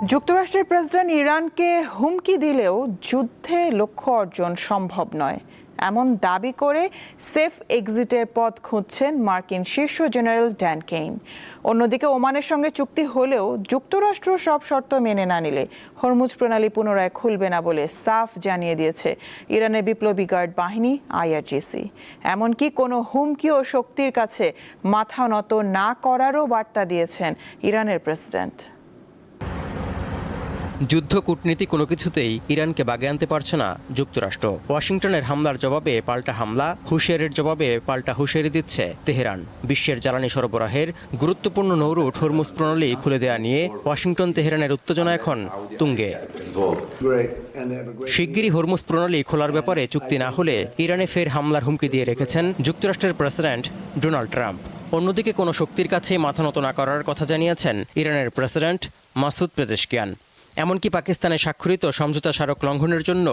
যুক্তরাষ্ট্রের প্রেসিডেন্ট ইরানকে হুমকি দিলেও যুদ্ধে লক্ষ্য অর্জন সম্ভব নয় এমন দাবি করে সেফ এক্সিটের পথ খুঁজছেন মার্কিন শীর্ষ জেনারেল ড্যান কেইন। অন্যদিকে ওমানের সঙ্গে চুক্তি হলেও যুক্তরাষ্ট্র সব শর্ত মেনে না নিলে হরমুজ প্রণালী পুনরায় খুলবে না বলে সাফ জানিয়ে দিয়েছে ইরানের বিপ্লবী গার্ড বাহিনী আইআরজিসি। এমনকি কোনো হুমকি ও শক্তির কাছে মাথা নত না করারও বার্তা দিয়েছেন ইরানের প্রেসিডেন্ট। যুদ্ধ কূটনীতি কোনো কিছুতেই ইরানকে বাগে আনতে পারছে না যুক্তরাষ্ট্র। ওয়াশিংটনের হামলার জবাবে পাল্টা হামলা, হুঁশিয়ারির জবাবে পাল্টা হুঁশিয়ারি দিচ্ছে তেহরান। বিশ্বের জ্বালানি সরবরাহের গুরুত্বপূর্ণ নৌরুট হরমুজ প্রণালী খুলে দেয়া নিয়ে ওয়াশিংটন তেহরানের উত্তেজনা এখন তুঙ্গে। শিগগিরই হরমুজ প্রণালী খোলার ব্যাপারে চুক্তি না হলে ইরানে ফের হামলার হুমকি দিয়ে রেখেছেন যুক্তরাষ্ট্রের প্রেসিডেন্ট ডোনাল্ড ট্রাম্প। অন্যদিকে কোনো শক্তির কাছে মাথা নত না করার কথা জানিয়েছেন ইরানের প্রেসিডেন্ট মাসুদ পেজেশকিয়ান। এমনকি পাকিস্তানে স্বাক্ষরিত সমঝোতা স্মারক লঙ্ঘনের জন্য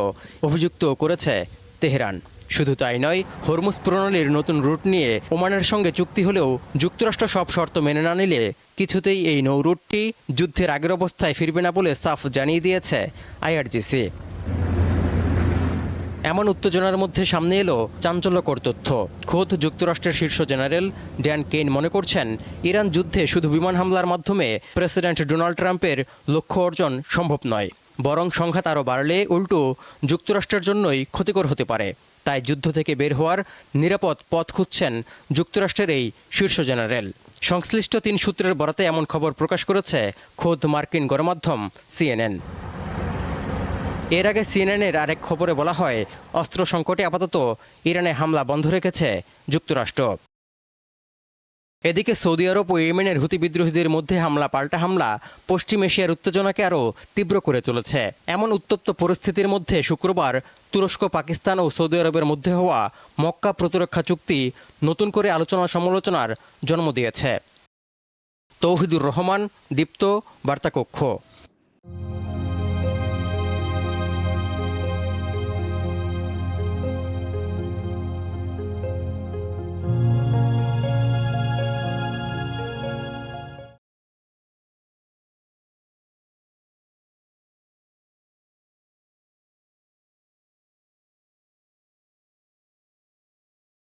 অভিযুক্ত করেছে তেহরান। শুধু তাই নয়, হরমুজ প্রণালীর নতুন রুট নিয়ে ওমানের সঙ্গে চুক্তি হলেও যুক্তরাষ্ট্র সব শর্ত মেনে না নিলে কিছুতেই এই নৌ রুটটি যুদ্ধের আগের অবস্থায় ফিরবে না বলে সাফ জানিয়ে দিয়েছে আইআরজিসি। এমন উত্তেজনার মধ্যে সামনে এলো চাঞ্চল্যকর তথ্য। খোদ যুক্তরাষ্ট্রের শীর্ষ জেনারেল ড্যান কেইন মনে করছেন, ইরান যুদ্ধে শুধু বিমান হামলার মাধ্যমে প্রেসিডেন্ট ডোনাল্ড ট্রাম্পের লক্ষ্য অর্জন সম্ভব নয়, বরং সংঘাত আরও বাড়লে উল্টো যুক্তরাষ্ট্রের জন্যই ক্ষতিকর হতে পারে। তাই যুদ্ধ থেকে বের হওয়ার নিরাপদ পথ খুঁজছেন যুক্তরাষ্ট্রের এই শীর্ষ জেনারেল। সংশ্লিষ্ট 3 সূত্রের বরাতে এমন খবর প্রকাশ করেছে খোদ মার্কিন গণমাধ্যম সিএনএন। এর আগে সিএনএনের আরেক খবরে বলা হয়, অস্ত্র সংকটে আপাতত ইরানে হামলা বন্ধ রেখেছে যুক্তরাষ্ট্র। এদিকে সৌদি আরব ও ইয়েমেনের হুতি বিদ্রোহীদের মধ্যে পাল্টা হামলা পশ্চিম এশিয়ার উত্তেজনাকে আরও তীব্র করে তুলেছে। এমন উত্তপ্ত পরিস্থিতির মধ্যে শুক্রবার তুরস্ক, পাকিস্তান ও সৌদি আরবের মধ্যে হওয়া মক্কা প্রতিরক্ষা চুক্তি নতুন করে আলোচনা সমালোচনার জন্ম দিয়েছে। তৌহিদুর রহমান, দীপ্ত, বার্তা কক্ষ।